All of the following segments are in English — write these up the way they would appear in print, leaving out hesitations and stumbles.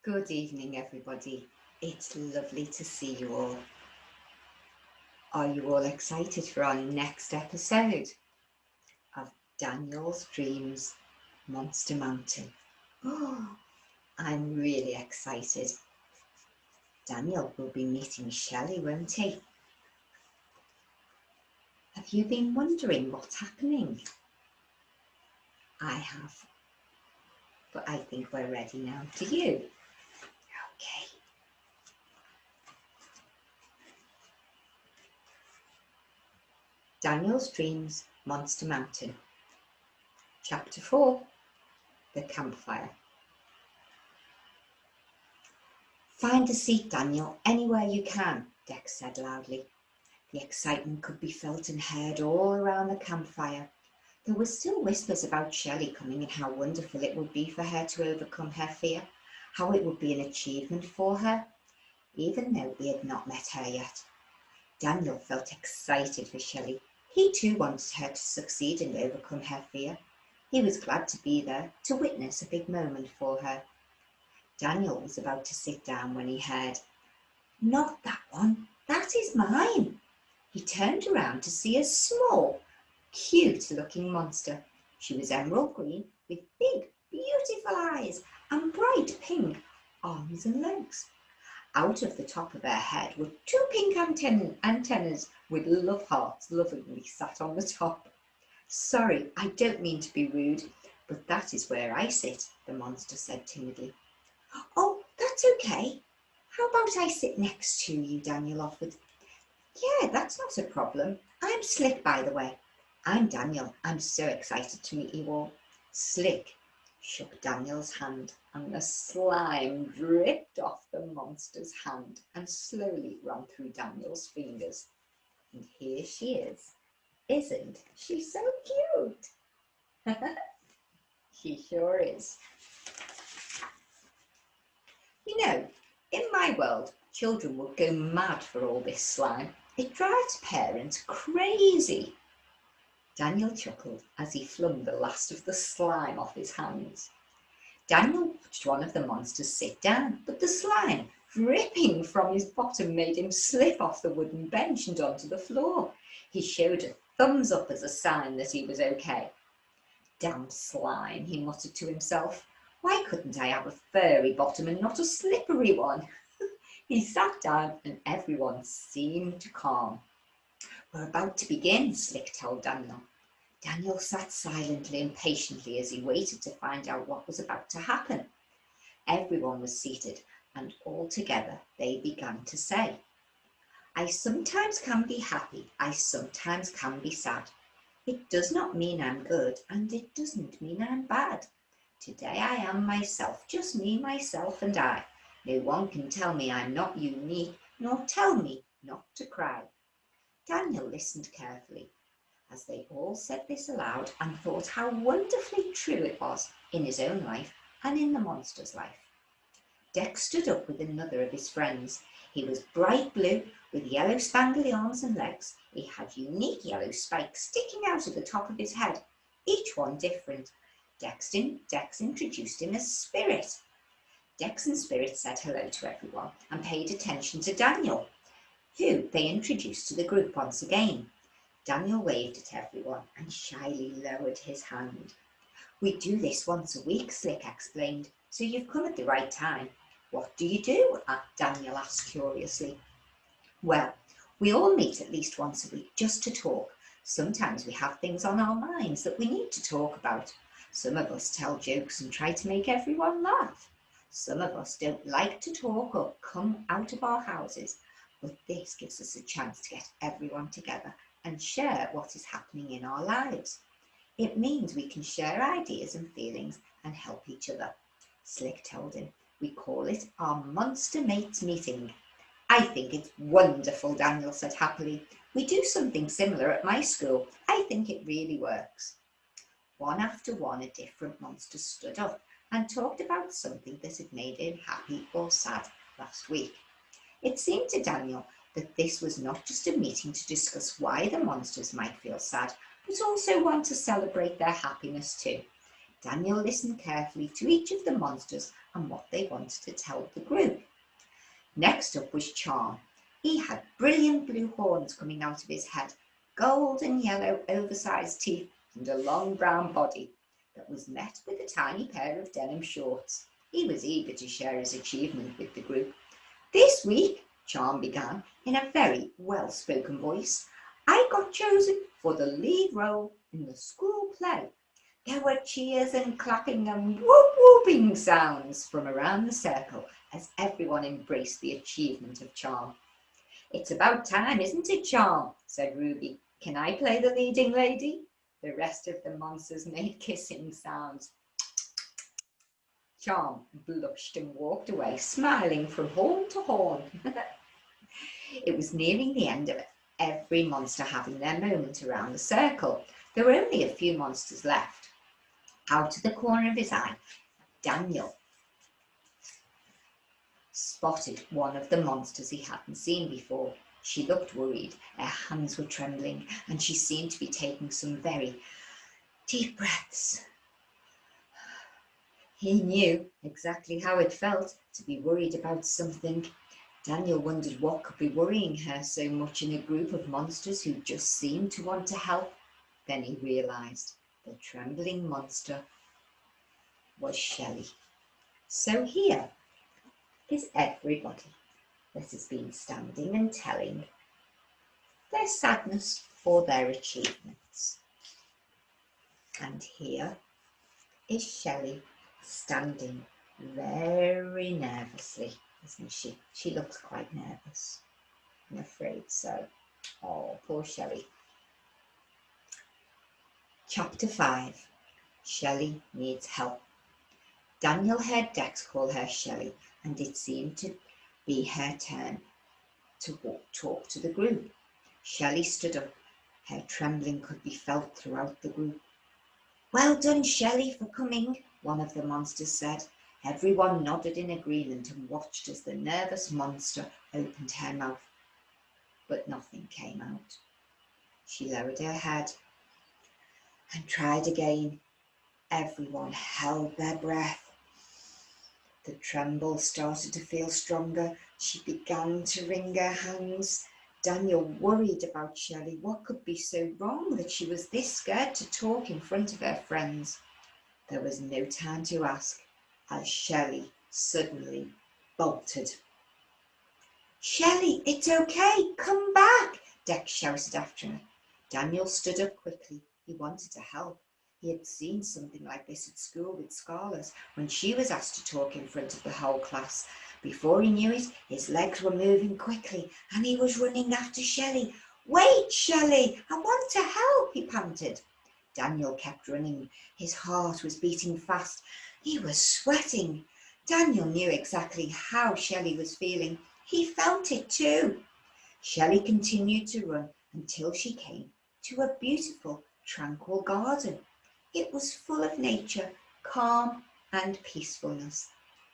Good evening, everybody. It's lovely to see you all. Are you all excited for our next episode of Daniel's Dreams Monster Mountain? Oh, I'm really excited. Daniel will be meeting Shelly, won't he? Have you been wondering what's happening? I have, but I think we're ready now. Do you? Okay. Daniel's Dreams Monster Mountain. Chapter 4, The Campfire. Find a seat, Daniel, anywhere you can, Dex said loudly. The excitement could be felt and heard all around the campfire. There were still whispers about Shelley coming and how wonderful it would be for her to overcome her fear, how it would be an achievement for her, even though he had not met her yet. Daniel felt excited for Shelley. He too wanted her to succeed and overcome her fear. He was glad to be there to witness a big moment for her. Daniel was about to sit down when he heard, "Not that one, that is mine." He turned around to see a small, cute-looking monster. She was emerald green with big, beautiful eyes and bright pink arms and legs. Out of the top of her head were two pink antennas with love hearts lovingly sat on the top. "Sorry, I don't mean to be rude, but that is where I sit," the monster said timidly. "Oh, that's okay. How about I sit next to you?" Daniel offered. "Yeah, that's not a problem. I'm Slick, by the way." "I'm Daniel. I'm so excited to meet you all." Slick shook Daniel's hand, and the slime dripped off the monster's hand and slowly ran through Daniel's fingers. And here she is. Isn't she so cute? She sure is. You know, in my world, children would go mad for all this slime. It drives parents crazy. Daniel chuckled as he flung the last of the slime off his hands. Daniel watched one of the monsters sit down, but the slime dripping from his bottom made him slip off the wooden bench and onto the floor. He showed a thumbs up as a sign that he was okay. "Damn slime," he muttered to himself. "Why couldn't I have a furry bottom and not a slippery one?" He sat down and everyone seemed calm. "We're about to begin," Slick told Daniel. Daniel sat silently and patiently as he waited to find out what was about to happen. Everyone was seated, and all together they began to say, "I sometimes can be happy, I sometimes can be sad. It does not mean I'm good, and it doesn't mean I'm bad. Today I am myself, just me, myself, and I. No one can tell me I'm not unique, nor tell me not to cry." Daniel listened carefully as they all said this aloud and thought how wonderfully true it was in his own life and in the monster's life. Dex stood up with another of his friends. He was bright blue with yellow spangly arms and legs. He had unique yellow spikes sticking out of the top of his head, each one different. Dex introduced him as Spirit. Dex and Spirit said hello to everyone and paid attention to Daniel, who they introduced to the group once again. Daniel waved at everyone and shyly lowered his hand. "We do this once a week," Slick explained, "so you've come at the right time." "What do you do?" Daniel asked curiously. "Well, we all meet at least once a week just to talk. Sometimes we have things on our minds that we need to talk about. Some of us tell jokes and try to make everyone laugh. Some of us don't like to talk or come out of our houses, but this gives us a chance to get everyone together and share what is happening in our lives. It means we can share ideas and feelings and help each other." Slick told him. "We call it our Monster Mates meeting." "I think it's wonderful," Daniel said happily. "We do something similar at my school. I think it really works." One after one, a different monster stood up and talked about something that had made him happy or sad last week. It seemed to Daniel that this was not just a meeting to discuss why the monsters might feel sad, but also one to celebrate their happiness too. Daniel listened carefully to each of the monsters and what they wanted to tell the group. Next up was Charm. He had brilliant blue horns coming out of his head, golden yellow oversized teeth, and a long brown body that was met with a tiny pair of denim shorts. He was eager to share his achievement with the group. This week, Charm began in a very well-spoken voice, I got chosen for the lead role in the school play. There were cheers and clapping and whoop-whooping sounds from around the circle as everyone embraced the achievement of Charm. It's about time, isn't it, Charm? Said Ruby. Can I play the leading lady? The rest of the monsters made kissing sounds. Charm blushed and walked away, smiling from horn to horn. It was nearing the end of every monster having their moment around the circle. There were only a few monsters left. Out of the corner of his eye, Daniel spotted one of the monsters he hadn't seen before. She looked worried, her hands were trembling, and she seemed to be taking some very deep breaths. He knew exactly how it felt to be worried about something. Daniel wondered what could be worrying her so much in a group of monsters who just seemed to want to help. Then he realised the trembling monster was Shelly. So here is everybody that has been standing and telling their sadness for their achievements. And here is Shelly standing very nervously, isn't she? She looks quite nervous. I'm afraid so. Oh, poor Shelly. Chapter 5. Shelly needs help. Daniel heard Dex call her Shelly, and it seemed to be her turn to talk to the group. Shelly stood up. Her trembling could be felt throughout the group. Well done, Shelly, for coming, one of the monsters said. Everyone nodded in agreement and watched as the nervous monster opened her mouth. But nothing came out. She lowered her head and tried again. Everyone held their breath. The tremble started to feel stronger. She began to wring her hands. Daniel worried about Shelly. What could be so wrong that she was this scared to talk in front of her friends? There was no time to ask, as Shelly suddenly bolted. Shelly, it's okay, come back, Dex shouted after her. Daniel stood up quickly. He wanted to help. He had seen something like this at school with Scarlett when she was asked to talk in front of the whole class. Before he knew it, his legs were moving quickly and he was running after Shelly. Wait, Shelly, I want to help, he panted. Daniel kept running. His heart was beating fast. He was sweating. Daniel knew exactly how Shelly was feeling. He felt it too. Shelly continued to run until she came to a beautiful, tranquil garden. It was full of nature, calm and peacefulness.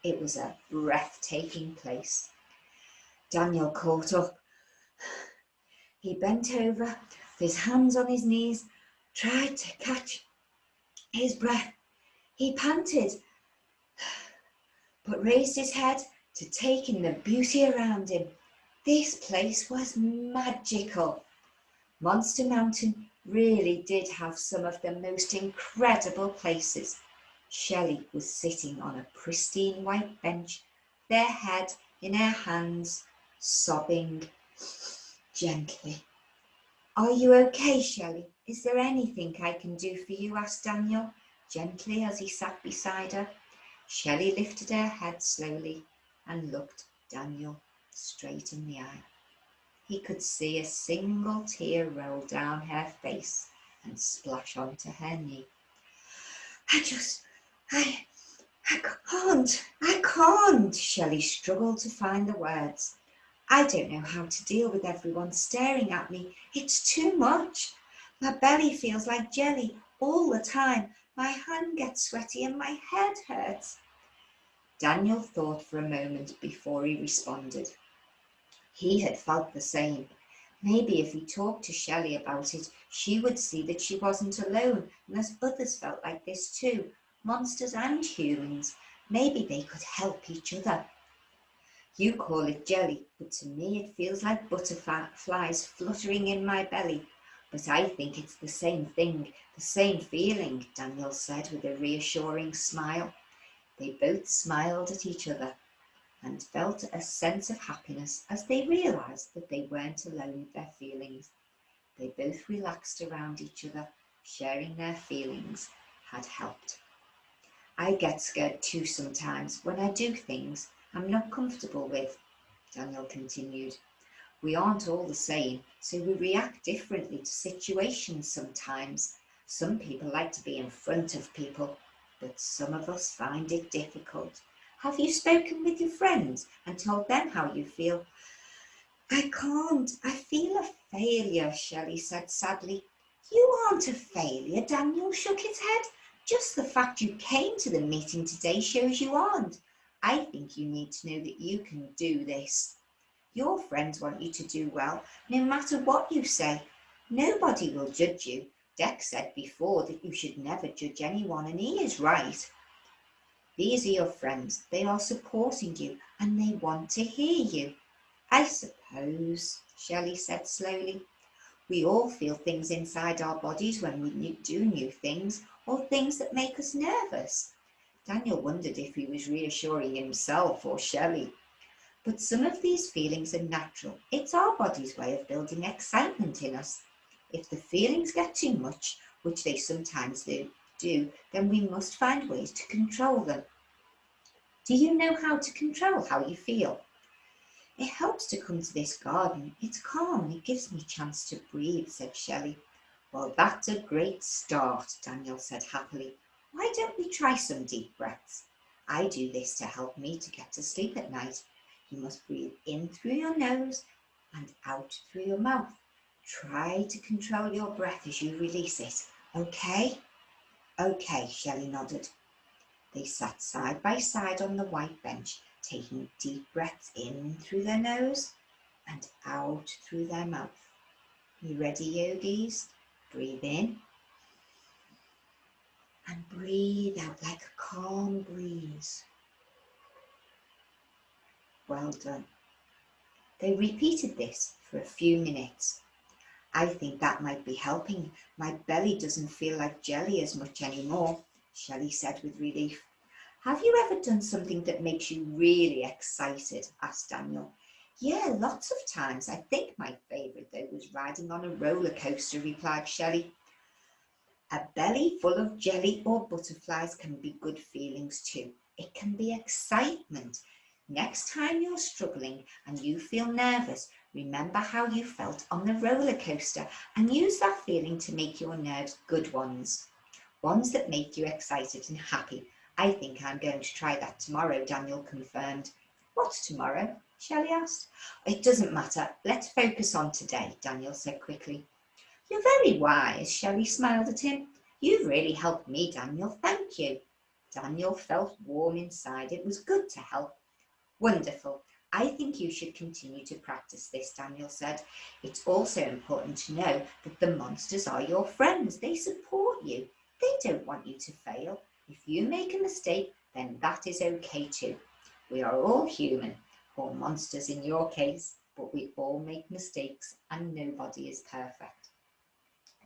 It was a breathtaking place. Daniel caught up. He bent over, with his hands on his knees, tried to catch his breath. He panted, but raised his head to take in the beauty around him. This place was magical. Monster Mountain really did have some of the most incredible places. Shelly was sitting on a pristine white bench, their head in her hands, sobbing gently. Are you okay, Shelly? Is there anything I can do for you? Asked Daniel, gently as he sat beside her. Shelly lifted her head slowly and looked Daniel straight in the eye. He could see a single tear roll down her face and splash onto her knee. I can't, Shelly struggled to find the words. I don't know how to deal with everyone staring at me. It's too much. My belly feels like jelly all the time. My hand gets sweaty and my head hurts. Daniel thought for a moment before he responded. He had felt the same. Maybe if he talked to Shelly about it, she would see that she wasn't alone and that others felt like this too. monsters and humans. Maybe they could help each other. You call it jelly, but to me it feels like butterflies fluttering in my belly. But I think it's the same thing, the same feeling, Daniel said with a reassuring smile. They both smiled at each other and felt a sense of happiness as they realised that they weren't alone with their feelings. They both relaxed around each other, sharing their feelings had helped. I get scared too sometimes when I do things I'm not comfortable with, Daniel continued. We aren't all the same, so we react differently to situations sometimes. Some people like to be in front of people, but some of us find it difficult. Have you spoken with your friends and told them how you feel? I can't. I feel a failure, Shelley said sadly. You aren't a failure, Daniel shook his head. Just the fact you came to the meeting today shows you aren't. I think you need to know that you can do this. Your friends want you to do well, no matter what you say. Nobody will judge you. Dex said before that you should never judge anyone, and he is right. These are your friends. They are supporting you, and they want to hear you. I suppose, Shelley said slowly. We all feel things inside our bodies when we do new things, or things that make us nervous. Daniel wondered if he was reassuring himself or Shelley. But some of these feelings are natural. It's our body's way of building excitement in us. If the feelings get too much, which they sometimes do, then we must find ways to control them. Do you know how to control how you feel? It helps to come to this garden. It's calm. It gives me a chance to breathe, said Shelley. Well, that's a great start, Daniel said happily. Why don't we try some deep breaths? I do this to help me to get to sleep at night. You must breathe in through your nose and out through your mouth. Try to control your breath as you release it. Okay? Okay, Shelley nodded. They sat side by side on the white bench, taking deep breaths in through their nose and out through their mouth. You ready, yogis? Breathe in and breathe out like a calm breeze. Well done. They repeated this for a few minutes. I think that might be helping. My belly doesn't feel like jelly as much anymore, Shelley said with relief. Have you ever done something that makes you really excited? Asked Daniel. Yeah, lots of times. I think my favourite though was riding on a roller coaster, replied Shelley. A belly full of jelly or butterflies can be good feelings too. It can be excitement. Next time you're struggling and you feel nervous, remember how you felt on the roller coaster and use that feeling to make your nerves good ones. Ones that make you excited and happy. I think I'm going to try that tomorrow, Daniel confirmed. What's tomorrow? Shelley asked. It doesn't matter. Let's focus on today, Daniel said quickly. You're very wise, Shelley smiled at him. You've really helped me, Daniel. Thank you. Daniel felt warm inside. It was good to help. Wonderful. I think you should continue to practice this, Daniel said. It's also important to know that the monsters are your friends. They support you. They don't want you to fail. If you make a mistake, then that is okay too. We are all human, or monsters in your case, but we all make mistakes and nobody is perfect.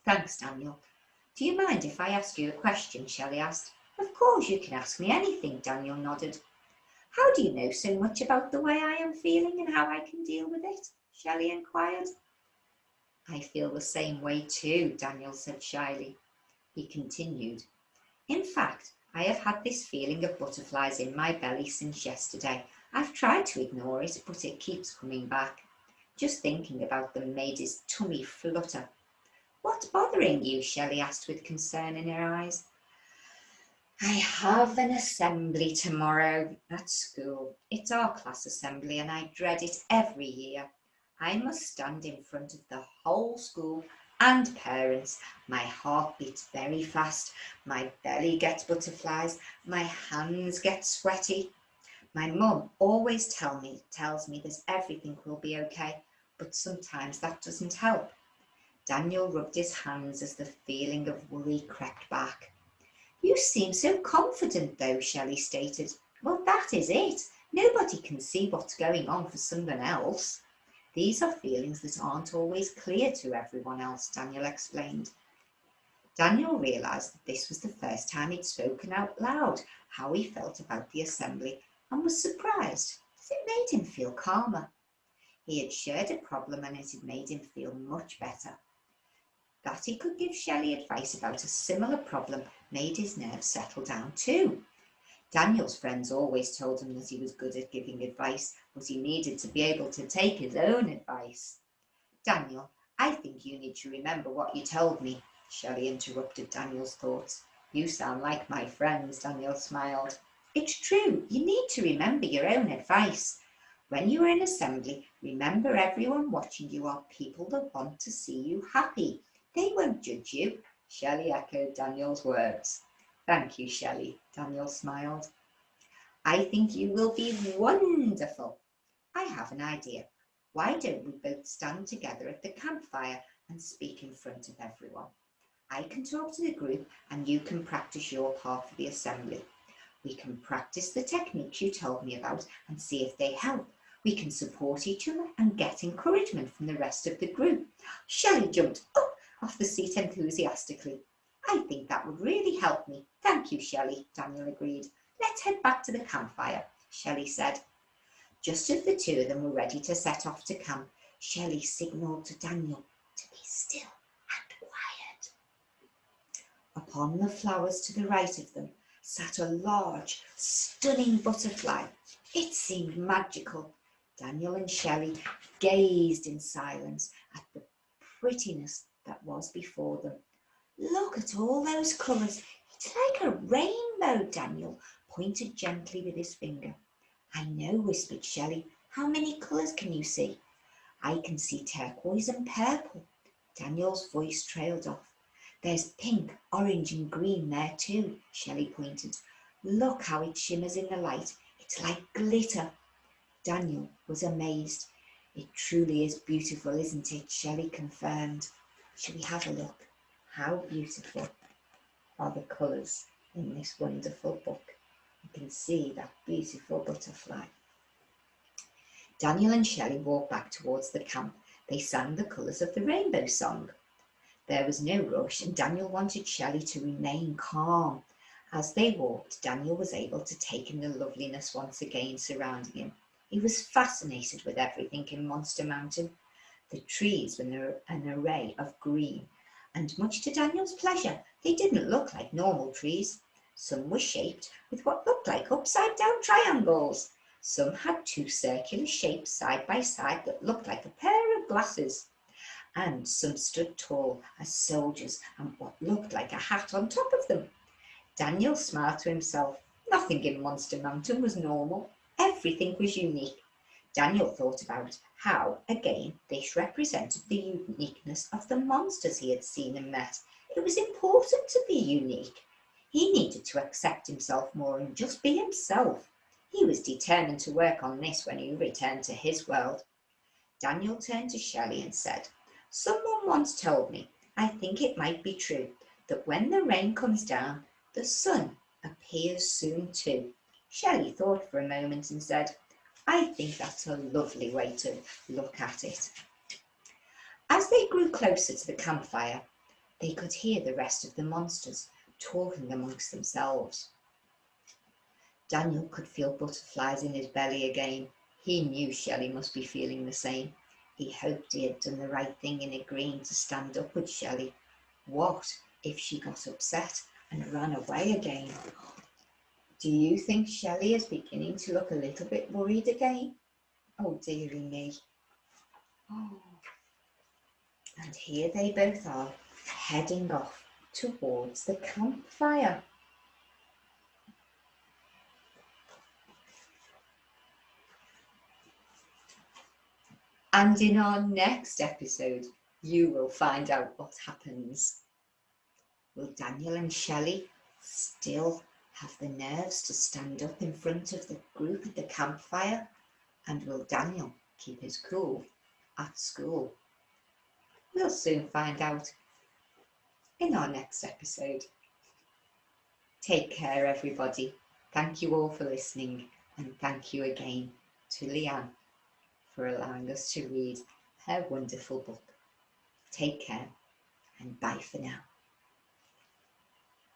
Thanks, Daniel. Do you mind if I ask you a question? Shelley asked. Of course, you can ask me anything, Daniel nodded. How do you know so much about the way I am feeling and how I can deal with it? Shelley inquired. I feel the same way too, Daniel said shyly. He continued. In fact, I have had this feeling of butterflies in my belly since yesterday. I've tried to ignore it, but it keeps coming back. Just thinking about them made his tummy flutter. What's bothering you? Shelley asked with concern in her eyes. I have an assembly tomorrow at school. It's our class assembly and I dread it every year. I must stand in front of the whole school and parents. My heart beats very fast. My belly gets butterflies. My hands get sweaty. My mum always tells me that everything will be okay, but sometimes that doesn't help. Daniel rubbed his hands as the feeling of worry crept back. You seem so confident though, Shelly stated. Well, that is it. Nobody can see what's going on for someone else. These are feelings that aren't always clear to everyone else, Daniel explained. Daniel realised that this was the first time he'd spoken out loud how he felt about the assembly and was surprised that it made him feel calmer. He had shared a problem and it had made him feel much better. That he could give Shelly advice about a similar problem made his nerves settle down too. Daniel's friends always told him that he was good at giving advice, but he needed to be able to take his own advice. Daniel, I think you need to remember what you told me, Shelly interrupted Daniel's thoughts. You sound like my friends, Daniel smiled. It's true, you need to remember your own advice. When you are in assembly, remember everyone watching you are people that want to see you happy. They won't judge you. Shelly echoed Daniel's words. Thank you, Shelly, Daniel smiled. I think you will be wonderful. I have an idea. Why don't we both stand together at the campfire and speak in front of everyone? I can talk to the group and you can practice your part for the assembly. We can practice the techniques you told me about and see if they help. We can support each other and get encouragement from the rest of the group. Shelly jumped up off the seat enthusiastically. I think that would really help me. Thank you, Shelly, Daniel agreed. Let's head back to the campfire, Shelly said. Just as the two of them were ready to set off to camp, Shelly signalled to Daniel to be still and quiet. Upon the flowers to the right of them sat a large, stunning butterfly. It seemed magical. Daniel and Shelly gazed in silence at the prettiness that was before them. Look at all those colours. It's like a rainbow, Daniel pointed gently with his finger. I know, whispered Shelly. How many colours can you see? I can see turquoise and purple. Daniel's voice trailed off. There's pink, orange and green there too, Shelly pointed. Look how it shimmers in the light. It's like glitter. Daniel was amazed. It truly is beautiful, isn't it? Shelly confirmed. Shall we have a look? How beautiful are the colours in this wonderful book. You can see that beautiful butterfly. Daniel and Shelly walked back towards the camp. They sang the colours of the rainbow song. There was no rush and Daniel wanted Shelly to remain calm. As they walked, Daniel was able to take in the loveliness once again surrounding him. He was fascinated with everything in Monster Mountain. The trees were an array of green, and much to Daniel's pleasure, they didn't look like normal trees. Some were shaped with what looked like upside-down triangles. Some had two circular shapes side by side that looked like a pair of glasses. And some stood tall as soldiers and what looked like a hat on top of them. Daniel smiled to himself. Nothing in Monster Mountain was normal. Everything was unique. Daniel thought about how, again, this represented the uniqueness of the monsters he had seen and met. It was important to be unique. He needed to accept himself more and just be himself. He was determined to work on this when he returned to his world. Daniel turned to Shelly and said, Someone once told me, I think it might be true, that when the rain comes down, the sun appears soon too. Shelly thought for a moment and said, I think that's a lovely way to look at it. As they grew closer to the campfire, they could hear the rest of the monsters talking amongst themselves. Daniel could feel butterflies in his belly again. He knew Shelly must be feeling the same. He hoped he had done the right thing in agreeing to stand up with Shelly. What if she got upset and ran away again? Do you think Shelly is beginning to look a little bit worried again? Oh, dearie me. Oh. And here they both are, heading off towards the campfire. And in our next episode, you will find out what happens. Will Daniel and Shelly still have the nerves to stand up in front of the group at the campfire? And will Daniel keep his cool at school? We'll soon find out in our next episode. Take care, everybody. Thank you all for listening, and thank you again to Leanne for allowing us to read her wonderful book. Take care, and bye for now.